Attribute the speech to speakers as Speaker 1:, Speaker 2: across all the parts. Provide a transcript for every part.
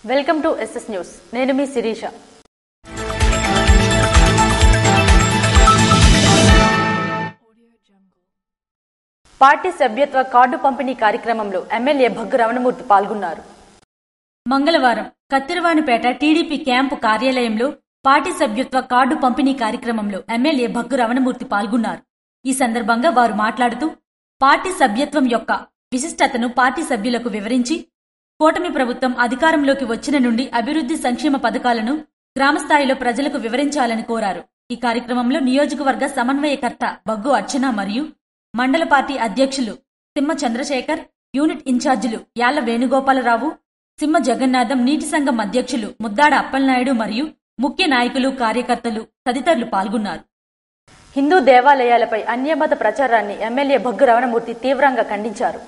Speaker 1: Welcome to SS news. నేను మీ Sirisha. Party సభ్యత్వ కార్డు పంపిణీ కార్యక్రమంలో ఎమ్మెల్యే భగ్గు రమణమూర్తి పాల్గొన్నారు.
Speaker 2: మంగళవారం కత్తిరవానిపేట టీడీపీ క్యాంపు కార్యాలయంలో పార్టీ సభ్యత్వ కార్డు పంపిణీ కార్యక్రమంలో ఎమ్మెల్యే భగ్గు రమణమూర్తి పాల్గొన్నారు. ఈ సందర్భంగా వారు మాట్లాడుతూ పార్టీ సభ్యత్వం యొక్క విశిష్టతను పార్టీ సభ్యులకు వివరించి కూటమి ప్రభుత్వం అధికారంలోకి వచ్చిన నుండి అభివృద్ధి సంక్షేమ పథకాలను గ్రామస్థాయిలో ప్రజలకు వివరించాలని కోరారు. ఈ కార్యక్రమంలో నియోజకవర్గ సమన్వయకర్త బగ్గు అర్చన మరియు మండల పార్టీ అధ్యక్షులు తిమ్మ చంద్రశేఖర్, యూనిట్ ఇన్ఛార్జీలు యాళ్ల వేణుగోపాలరావు, సింహ జగన్నాథం, నీటి సంఘం అధ్యక్షులు ముద్దాడ అప్పలనాయుడు మరియు ముఖ్య నాయకులు, కార్యకర్తలు తదితరులు పాల్గొన్నారు.
Speaker 1: హిందూ దేవాలయాలపై అన్యమత ప్రచారాన్ని ఎమ్మెల్యే భగ్గు రమణమూర్తి తీవ్రంగా ఖండించారు.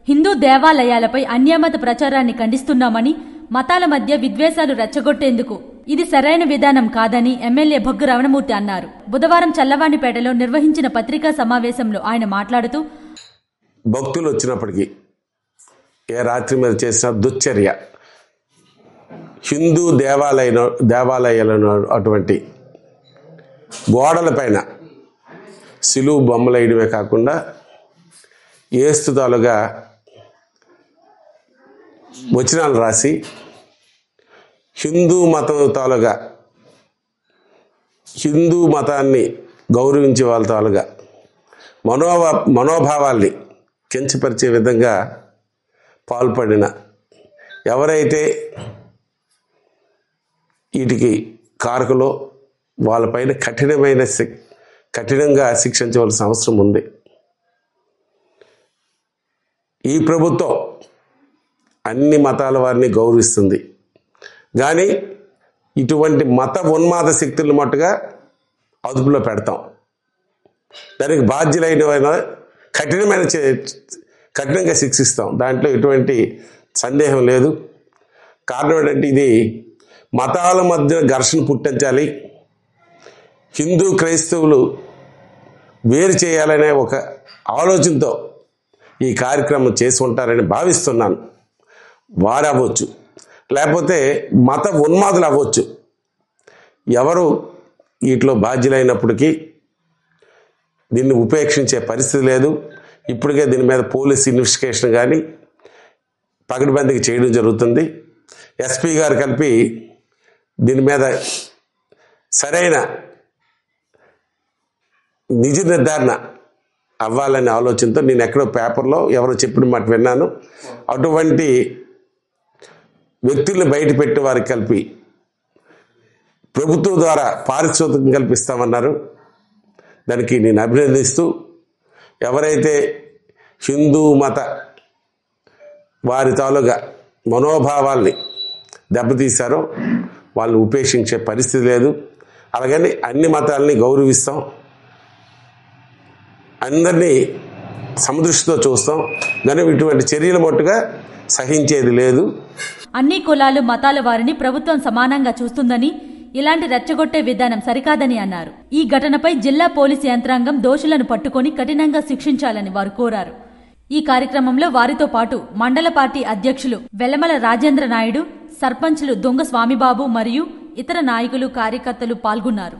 Speaker 2: హిందూ దేవాలయాలపై అన్యమత ప్రచారాన్ని ఖండిస్తున్నామని, మతాల మధ్య విద్వేషాలు రెచ్చగొట్టేందుకు ఇది సరైన విధానం కాదని ఎమ్మెల్యే భగ్గు రమణమూర్తి అన్నారు. బుధవారం చల్లవానిపేటలో నిర్వహించిన పత్రికా సమావేశంలో ఆయన మాట్లాడుతూ
Speaker 3: భక్తులు వచ్చినప్పటికీ ఏ రాత్రి మీద చేసిన దుశ్చర్య, హిందూ దేవాలయాలను అటువంటి గోడలపైన సిలువు బొమ్మలు వేయడమే కాకుండా ఏస్తుతాలుగా వచనాలు రాసి హిందూ మతం తాలుగా, హిందూ మతాన్ని గౌరవించే వాళ్ళ తాలుగా మనోభావాల్ని కించపరిచే విధంగా పాల్పడిన ఎవరైతే వీటికి కారకులో వాళ్ళపైన కఠినంగా శిక్షించవలసిన అవసరం ఉంది. ఈ ప్రభుత్వం అన్ని మతాల వారిని గౌరవిస్తుంది, కానీ ఇటువంటి మత ఉన్మాద శక్తులు మట్టుగా అదుపులో పెడతాం. దానికి బాధ్యులైన కఠినంగా శిక్షిస్తాం. దాంట్లో ఎటువంటి సందేహం లేదు. కారణం ఏంటంటే ఇది మతాల మధ్య ఘర్షణ పుట్టించాలి, హిందూ క్రైస్తవులు వేరు చేయాలనే ఒక ఆలోచనతో ఈ కార్యక్రమం చేసి ఉంటారని భావిస్తున్నాను. వారు అవ్వచ్చు, లేకపోతే మత ఉన్మాదులు అవ్వచ్చు. ఎవరు వీటిలో బాధ్యులైనప్పటికీ దీన్ని ఉపేక్షించే పరిస్థితి లేదు. ఇప్పటికే దీని మీద పోలీస్ ఇన్వెస్టిగేషన్ కానీ పకడ్బందీకి చేయడం జరుగుతుంది. ఎస్పీ గారు కలిపి దీని మీద సరైన నిజ నిర్ధారణ అవ్వాలనే ఆలోచనతో నేను ఎక్కడో పేపర్లో ఎవరో చెప్పిన మాట విన్నాను. అటువంటి వ్యక్తులను బయట పెట్టి వారికి కలిపి ప్రభుత్వం ద్వారా పారితోషికం కల్పిస్తామన్నారు. దానికి నేను అభినందిస్తూ, ఎవరైతే హిందూ మత వారి తాలూగా మనోభావాల్ని దెబ్బతీశారో వాళ్ళని ఉపేక్షించే పరిస్థితి లేదు. అలాగని అన్ని మతాలని గౌరవిస్తాం, అందరినీ సమదృష్టితో చూస్తాం, కానీ ఇటువంటి చర్యలు మట్టుగా సహించేది లేదు.
Speaker 2: అన్ని కులాలు, మతాల వారిని ప్రభుత్వం సమానంగా చూస్తుందని, ఇలాంటి రెచ్చగొట్టే విధానం సరికాదని అన్నారు. ఈ ఘటనపై జిల్లా పోలీసు యంత్రాంగం దోషులను పట్టుకొని కఠినంగా శిక్షించాలని వారు కోరారు. ఈ కార్యక్రమంలో వారితో పాటు మండల పార్టీ అధ్యక్షులు వెల్లమల రాజేంద్ర నాయుడు, సర్పంచులు దొంగ స్వామిబాబు మరియు ఇతర నాయకులు, కార్యకర్తలు పాల్గొన్నారు.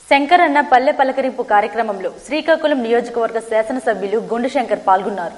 Speaker 1: శంకరన్న పల్లె పలకరింపు కార్యక్రమంలో శ్రీకాకుళం నియోజకవర్గ శాసనసభ్యులు గుండుశంకర్ పాల్గొన్నారు.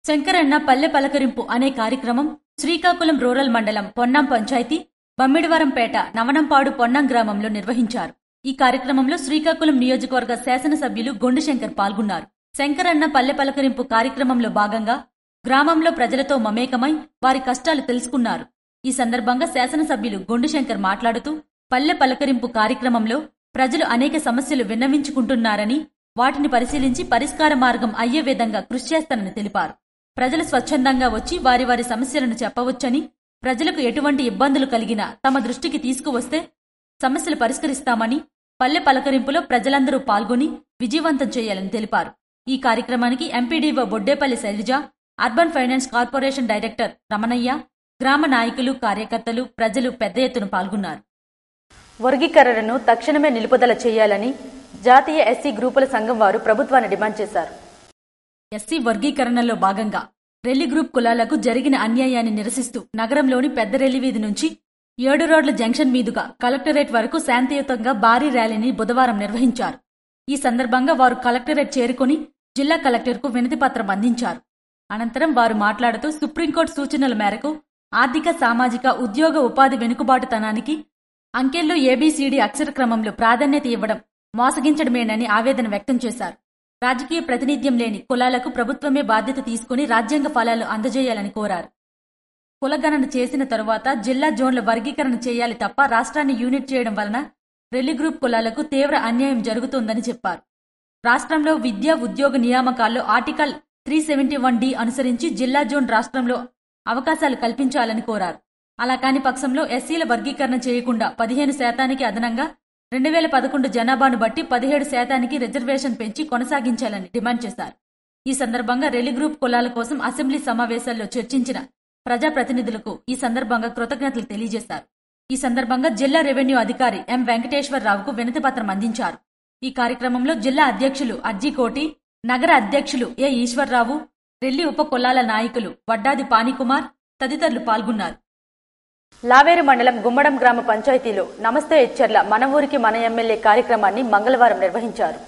Speaker 2: శంకరన్న పల్లె పలకరింపు అనే కార్యక్రమం శ్రీకాకుళం రూరల్ మండలం పొన్నం పంచాయతీ బమ్మిడివరంపేట నవనంపాడు పొన్నం గ్రామంలో నిర్వహించారు. ఈ కార్యక్రమంలో శ్రీకాకుళం నియోజకవర్గ శాసనసభ్యులు గుండుశంకర్ పాల్గొన్నారు. శంకరన్న పల్లె పలకరింపు కార్యక్రమంలో భాగంగా గ్రామంలో ప్రజలతో మమేకమై వారి కష్టాలు తెలుసుకున్నారు. ఈ సందర్భంగా శాసనసభ్యులు గుండుశంకర్ మాట్లాడుతూ పల్లె పలకరింపు కార్యక్రమంలో ప్రజలు అనేక సమస్యలు విన్నవించుకుంటున్నారని, వాటిని పరిశీలించి పరిష్కార మార్గం అయ్యే విధంగా కృషి చేస్తానని తెలిపారు. ప్రజలు స్వచ్ఛందంగా వచ్చి వారి వారి సమస్యలను చెప్పవచ్చని, ప్రజలకు ఎటువంటి ఇబ్బందులు కలిగినా తమ దృష్టికి తీసుకువస్తే సమస్యలు పరిష్కరిస్తామని, పల్లె పలకరింపులో ప్రజలందరూ పాల్గొని విజయవంతం చేయాలని తెలిపారు. ఈ కార్యక్రమానికి MPDO Boddepalli Sailaja, urban finance corporation director Ramanayya, గ్రామ నాయకులు, కార్యకర్తలు, ప్రజలు పెద్ద ఎత్తున పాల్గొన్నారు.
Speaker 1: వర్గీకరణను తక్షణమే నిలుపుదల చేయాలని జాతీయ ఎస్సీ గ్రూపుల సంఘం వారు ప్రభుత్వాన్ని డిమాండ్ చేశారు.
Speaker 2: ఎస్సీ వర్గీకరణలో భాగంగా రెల్లి గ్రూప్ కులాలకు జరిగిన అన్యాయాన్ని నిరసిస్తూ నగరంలోని పెద్ద రెల్లి వీధి నుంచి 7 రోడ్ల జంక్షన్ మీదుగా కలెక్టరేట్ వరకు శాంతియుతంగా భారీ ర్యాలీని బుధవారం నిర్వహించారు. ఈ సందర్భంగా వారు కలెక్టరేట్ చేరుకుని జిల్లా కలెక్టర్కు వినతిపత్రం అందించారు. అనంతరం వారు మాట్లాడుతూ సుప్రీంకోర్టు సూచనల మేరకు ఆర్థిక, సామాజిక, ఉద్యోగ, ఉపాధి వెనుకబాటుతనానికి అంకెల్లో ఏబీసీడీ అక్షర క్రమంలో ప్రాధాన్యత ఇవ్వడం మోసగించడమేనని ఆవేదన వ్యక్తం చేశారు. రాజకీయ ప్రాతినిధ్యం లేని కులాలకు ప్రభుత్వమే బాధ్యత తీసుకుని రాజ్యాంగ ఫలాలు అందజేయాలని కోరారు. కులగణన చేసిన తరువాత జిల్లా జోన్ల వర్గీకరణ చేయాలి తప్ప రాష్ట్రాన్ని యూనిట్ చేయడం వలన రెల్లి గ్రూప్ కులాలకు తీవ్ర అన్యాయం జరుగుతోందని చెప్పారు. రాష్ట్రంలో విద్యా, ఉద్యోగ నియామకాల్లో ఆర్టికల్ 371D అనుసరించి జిల్లా జోన్ రాష్ట్రంలో అవకాశాలు కల్పించాలని కోరారు. అలా కాని పక్షంలో ఎస్సీల వర్గీకరణ చేయకుండా 15% అదనంగా 2011 జనాభాను బట్టి 17% రిజర్వేషన్ పెంచి కొనసాగించాలని డిమాండ్ చేశారు. ఈ సందర్భంగా రెల్లి గ్రూప్ కులాల కోసం అసెంబ్లీ సమావేశాల్లో చర్చించిన ప్రజాప్రతినిధులకు ఈ సందర్భంగా కృతజ్ఞతలు తెలియజేశారు. ఈ సందర్భంగా జిల్లా రెవెన్యూ అధికారి ఎం వెంకటేశ్వరరావుకు వినతిపత్రం అందించారు. ఈ కార్యక్రమంలో జిల్లా అధ్యక్షులు అర్జీకోటి, నగర అధ్యక్షులు ఏ ఈశ్వర్రావు, రెల్లి ఉప కులాల నాయకులు వడ్డాది పానీకుమార్ తదితరులు పాల్గొన్నారు.
Speaker 1: లావేరు మండలం గుమ్మడం గ్రామ పంచాయతీలో నమస్తే హెచ్చర్ల మన ఊరికి మన ఎమ్మెల్యే కార్యక్రమాన్ని మంగళవారం నిర్వహించారు.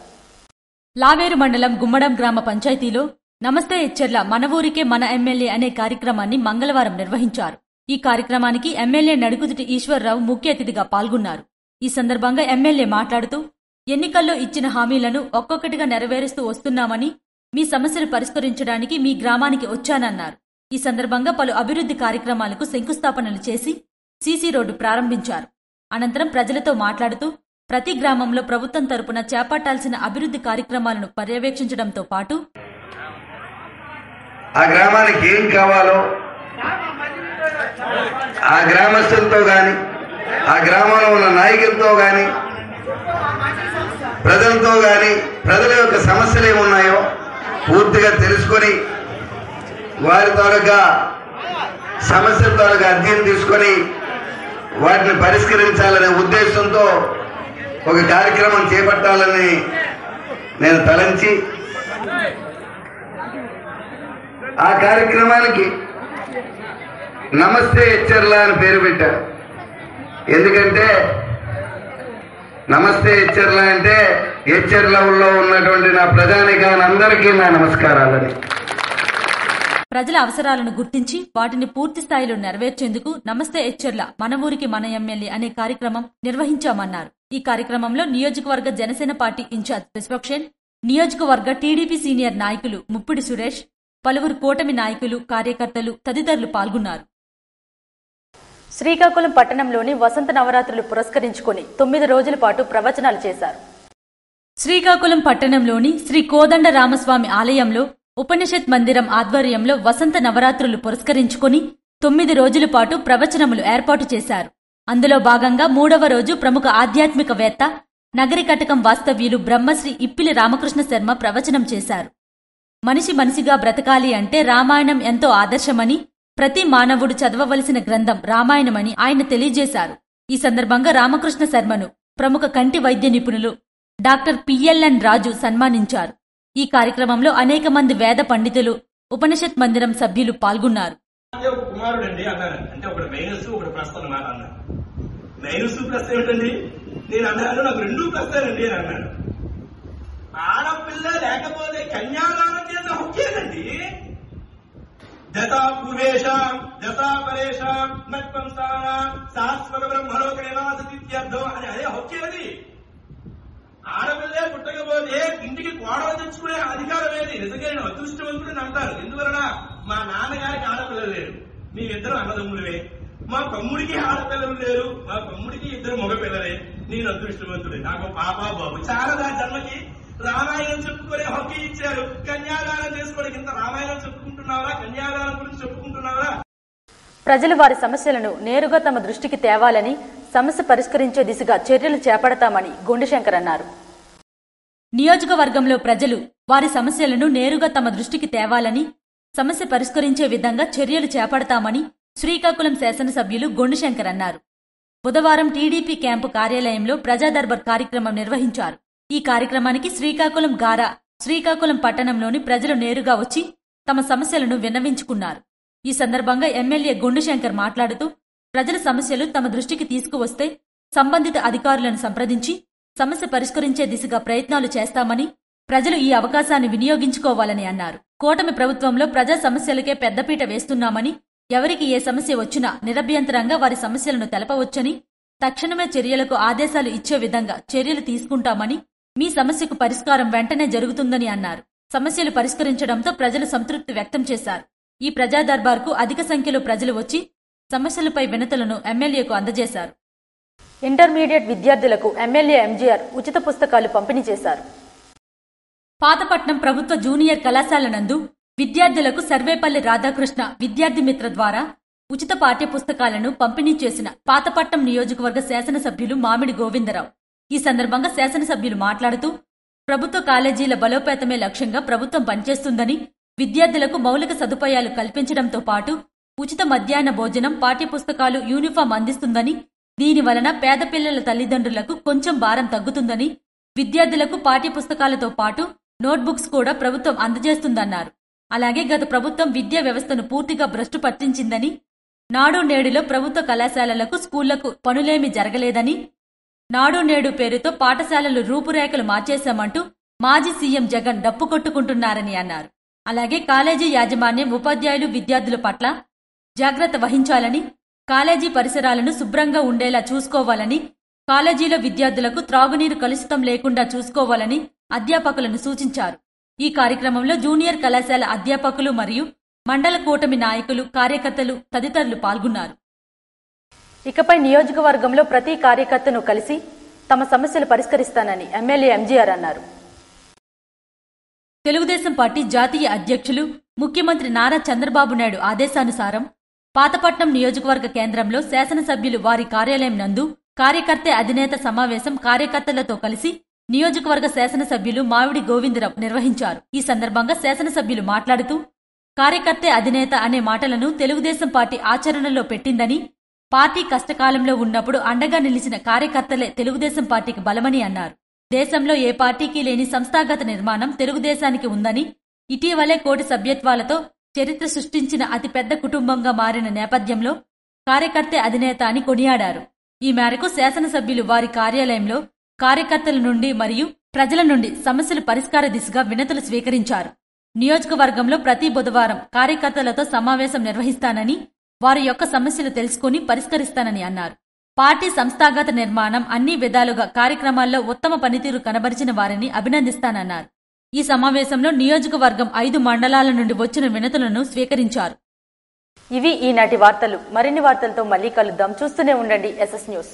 Speaker 2: లావేరు మండలం గుమ్మడం గ్రామ పంచాయతీలో నమస్తే హెచ్చర్ల మన ఊరికే మన ఎమ్మెల్యే అనే కార్యక్రమాన్ని మంగళవారం నిర్వహించారు. ఈ కార్యక్రమానికి ఎమ్మెల్యే నడుకుదుటి ఈశ్వర్రావు ముఖ్య అతిథిగా పాల్గొన్నారు. ఈ సందర్భంగా ఎమ్మెల్యే మాట్లాడుతూ ఎన్నికల్లో ఇచ్చిన హామీలను ఒక్కొక్కటిగా నెరవేరుస్తూ వస్తున్నామని, మీ సమస్యలు పరిష్కరించడానికి మీ గ్రామానికి వచ్చానన్నారు. ఈ సందర్భంగా పలు అభివృద్ధి కార్యక్రమాలకు శంకుస్థాపనలు చేసి సీసీ రోడ్డు ప్రారంభించారు. అనంతరం ప్రజలతో మాట్లాడుతూ ప్రతి గ్రామంలో ప్రభుత్వం తరపున చేపట్టాల్సిన అభివృద్ధి కార్యక్రమాలను పర్యవేక్షించడంతో పాటు
Speaker 4: ఆ గ్రామానికి ఏం కావాలో ఆ గ్రామస్తులతో గాని, ఆ గ్రామంలో ఉన్న నాయకులతో గాని, ప్రజలతో గాని, ప్రజల యొక్క సమస్యలు ఏమున్నాయో పూర్తిగా తెలుసుకొని వారి తాలూకా సమస్యల తాలూకా అధ్యయనం తీసుకొని వాటిని పరిష్కరించాలనే ఉద్దేశంతో ఒక కార్యక్రమం చేపట్టాలని నేను తలంచి ఆ కార్యక్రమానికి నమస్తే హెచ్చర్ల అని పేరు పెట్టారు. ఎందుకంటే నమస్తే హెచ్చర్ల అంటే హెచ్చర్లలో ఉన్నటువంటి నా ప్రజానికానందరికీ నా నమస్కారాలని.
Speaker 2: ప్రజల అవసరాలను గుర్తించి వాటిని పూర్తి స్థాయిలో నెరవేర్చేందుకు నమస్తే హెచ్చర్ల మన ఊరికి మన ఎమ్మెల్యే అనే కార్యక్రమం నిర్వహించామన్నారు. ఈ కార్యక్రమంలో నియోజకవర్గ జనసేన పార్టీ ఇన్ఛార్జ్ విశ్వక్షేణ్, నియోజకవర్గ టీడీపీ సీనియర్ నాయకులు ముప్పిడి సురేష్, పలువురు కూటమి నాయకులు, కార్యకర్తలు తదితరులు పాల్గొన్నారు.
Speaker 1: శ్రీకాకుళం పట్టణంలోని వసంత నవరాత్రులు పురస్కరించుకుని 9 రోజుల పాటు ప్రవచనాలు చేశారు.
Speaker 2: శ్రీకాకుళం పట్టణంలోని శ్రీ కోదండ రామస్వామి ఆలయంలో ఉపనిషత్ మందిరం ఆధ్వర్యంలో వసంత నవరాత్రులు పురస్కరించుకుని 9 రోజుల పాటు ప్రవచనములు ఏర్పాటు చేశారు. అందులో భాగంగా 3వ రోజు ప్రముఖ ఆధ్యాత్మికవేత్త, నగరి కటకం వాస్తవ్యులు బ్రహ్మశ్రీ ఇప్పిలి రామకృష్ణ శర్మ ప్రవచనం చేశారు. మనిషి మనిషిగా బ్రతకాలి అంటే రామాయణం ఎంతో ఆదర్శమని, ప్రతి మానవుడు చదవవలసిన గ్రంథం రామాయణమని ఆయన తెలియజేశారు. ఈ సందర్భంగా రామకృష్ణ శర్మను ప్రముఖ కంటి వైద్య నిపుణులు డాక్టర్ పిఎల్ఎన్ రాజు సన్మానించారు. ఈ కార్యక్రమంలో అనేక మంది వేద పండితులు, ఉపనిషత్ మందిరం సభ్యులు పాల్గొన్నారు.
Speaker 5: కుమారుడండి అన్నాను, అంటే ఒకటి మైనస్ ఒకటి ప్లస్ అన్నమాట అన్నాను. మైనస్ ప్లస్ ఏమిటండి నేను అన్నాను, నాకు 2 ప్లస్లేనండి అని అన్నాను. ఆడపిల్ల లేకపోతే కన్యాదానం చేసిన హక్కేనండి. దతా పూర్వేషాం దతా పరేషాం మత్పంసానాం శాశ్వత బ్రహ్మలోక నివాసతిత్యర్థం అని అదే హక్కేది. ఆడపిల్లే పుట్టకపోతే ఇంటికి కోడలు తెచ్చుకునే అధికారం ఏది? నిజంగా నేను అదృష్టవంతుడిని అంటారు. ఎందువలన మా నాన్నగారికి ఆడపిల్లలు లేరు, మేమిద్దరు అన్నదమ్ములవే. మా తమ్ముడికి ఆడపిల్లలు లేరు, మా తమ్ముడికి 2 మగపిల్లలే. నేను అదృష్టవంతుడే, నాకు పాప బాబు. చాలా జన్మకి రామాయణం చెప్పుకునే హక్కు ఇచ్చారు. కన్యాదానం చేసుకోవడానికి ఇంత రామాయణం చెప్పుకుంటున్నావా? కన్యాదానం గురించి చెప్పుకుంటున్నావా?
Speaker 1: ప్రజలు వారి సమస్యలను నేరుగా తమ దృష్టికి తేవాలని, సమస్య పరిష్కరించే దిశగా చర్యలు చేపడతామని గుండెశంకర్ అన్నారు.
Speaker 2: నియోజకవర్గంలో ప్రజలు వారి సమస్యలను నేరుగా తమ దృష్టికి తేవాలని, సమస్య పరిష్కరించే విధంగా చర్యలు చేపడతామని శ్రీకాకుళం శాసనసభ్యులు గుండెశంకర్ అన్నారు. బుధవారం టీడీపీ క్యాంపు కార్యాలయంలో ప్రజా దర్బార్ కార్యక్రమం నిర్వహించారు. ఈ కార్యక్రమానికి శ్రీకాకుళం గారా, శ్రీకాకుళం పట్టణంలోని ప్రజలు నేరుగా వచ్చి తమ సమస్యలను విన్నవించుకున్నారు. ఈ సందర్భంగా ఎమ్మెల్యే గుండుశంకర్ మాట్లాడుతూ ప్రజల సమస్యలు తమ దృష్టికి తీసుకువస్తే సంబంధిత అధికారులను సంప్రదించి సమస్య పరిష్కరించే దిశగా ప్రయత్నాలు చేస్తామని, ప్రజలు ఈ అవకాశాన్ని వినియోగించుకోవాలని అన్నారు. కూటమి ప్రభుత్వంలో ప్రజా సమస్యలకే పెద్దపీట వేస్తున్నామని, ఎవరికి ఏ సమస్య వచ్చినా నిరభ్యంతరంగా వారి సమస్యలను తెలపవచ్చని, తక్షణమే చర్యలకు ఆదేశాలు ఇచ్చే విధంగా చర్యలు తీసుకుంటామని, మీ సమస్యకు పరిష్కారం వెంటనే జరుగుతుందని అన్నారు. సమస్యలు పరిష్కరించడంతో ప్రజలు సంతృప్తి వ్యక్తం చేశారు. ఈ ప్రజా దర్బార్కు అధిక సంఖ్యలో ప్రజలు వచ్చి సమస్యలపై వినతులను ఎమ్మెల్యేకు అందజేశారు.
Speaker 1: ఇంటర్మీడియట్ విద్యార్థులకు ఎమ్మెల్యే ఎంజీఆర్ ఉచిత పుస్తకాలు పంపిణీ చేశారు.
Speaker 2: పాతపట్నం ప్రభుత్వ జూనియర్ కళాశాల నందు విద్యార్థులకు సర్వేపల్లి రాధాకృష్ణ విద్యార్థి మిత్ర ద్వారా ఉచిత పాఠ్య పుస్తకాలను పంపిణీ చేసిన పాతపట్నం నియోజకవర్గ శాసనసభ్యులు మామిడి గోవిందరావు. ఈ సందర్భంగా శాసనసభ్యులు మాట్లాడుతూ ప్రభుత్వ కాలేజీల బలోపేతమే లక్ష్యంగా ప్రభుత్వం పనిచేస్తుందని, విద్యార్థులకు మౌలిక సదుపాయాలు కల్పించడంతో పాటు ఉచిత మధ్యాహ్న భోజనం, పాఠ్యపుస్తకాలు, యూనిఫామ్ అందిస్తుందని, దీనివలన పేద పిల్లల తల్లిదండ్రులకు కొంచెం భారం తగ్గుతుందని, విద్యార్థులకు పాఠ్యపుస్తకాలతో పాటు నోట్బుక్స్ కూడా ప్రభుత్వం అందజేస్తుందన్నారు. అలాగే గత ప్రభుత్వం విద్యా వ్యవస్థను పూర్తిగా భ్రష్టు పట్టించిందని, నాడు నేడులో ప్రభుత్వ కళాశాలలకు, స్కూళ్లకు పనులేమీ జరగలేదని, నాడు నేడు పేరుతో పాఠశాలలు రూపురేఖలు మార్చేశామంటూ మాజీ సీఎం జగన్ డప్పు కొట్టుకుంటున్నారని అన్నారు. అలాగే కాలేజీ యాజమాన్యం ఉపాధ్యాయులు, విద్యార్థుల పట్ల జాగ్రత్త వహించాలని, కాలేజీ పరిసరాలను శుభ్రంగా ఉండేలా చూసుకోవాలని, కాలేజీలో విద్యార్థులకు త్రాగునీరు కలుషితం లేకుండా చూసుకోవాలని అధ్యాపకులను సూచించారు. ఈ కార్యక్రమంలో జూనియర్ కళాశాల అధ్యాపకులు మరియు మండల కూటమి నాయకులు, కార్యకర్తలు తదితరులు పాల్గొన్నారు.
Speaker 1: ఇకపై నియోజకవర్గంలో ప్రతి కార్యకర్తను కలిసి తమ సమస్యలు పరిష్కరిస్తానని ఎమ్మెల్యే ఎంజీఆర్ అన్నారు.
Speaker 2: తెలుగుదేశం పార్టీ జాతీయ అధ్యక్షులు ముఖ్యమంత్రి నారా చంద్రబాబు నాయుడు ఆదేశానుసారం పాతపట్నం నియోజకవర్గ కేంద్రంలో శాసనసభ్యులు వారి కార్యాలయం నందు కార్యకర్త అధినేత సమావేశం కార్యకర్తలతో కలిసి నియోజకవర్గ శాసనసభ్యులు మామిడి గోవిందరావు నిర్వహించారు. ఈ సందర్భంగా శాసనసభ్యులు మాట్లాడుతూ కార్యకర్త అధినేత అనే మాటలను తెలుగుదేశం పార్టీ ఆచరణలో పెట్టిందని, పార్టీ కష్టకాలంలో ఉన్నప్పుడు అండగా నిలిచిన కార్యకర్తలే తెలుగుదేశం పార్టీకి బలమని అన్నారు. దేశంలో ఏ పార్టీకి లేని సంస్థాగత నిర్మాణం తెలుగుదేశానికి ఉందని, ఇటీవలే కోటి సభ్యత్వాలతో చరిత్ర సృష్టించిన అతిపెద్ద కుటుంబంగా మారిన నేపథ్యంలో కార్యకర్త అధినేత అని కొనియాడారు. ఈ మేరకు శాసనసభ్యులు వారి కార్యాలయంలో కార్యకర్తల నుండి మరియు ప్రజల నుండి సమస్యల పరిష్కార దిశగా వినతులు స్వీకరించారు. నియోజకవర్గంలో ప్రతి బుధవారం కార్యకర్తలతో సమావేశం నిర్వహిస్తానని, వారి యొక్క సమస్యలు తెలుసుకుని పరిష్కరిస్తానని అన్నారు. పార్టీ సంస్థాగత నిర్మాణం అన్ని విధాలుగా కార్యక్రమాల్లో ఉత్తమ పనితీరు కనబరిచిన వారిని అభినందిస్తానన్నారు. ఈ సమావేశంలో నియోజకవర్గం 5 మండలాల నుండి వచ్చిన వినతులను స్వీకరించారు.
Speaker 1: ఇవి ఈనాటి వార్తలు. మరిన్ని వార్తలతో మళ్ళీ కలుద్దాం. చూస్తూనే ఉండండి SS న్యూస్.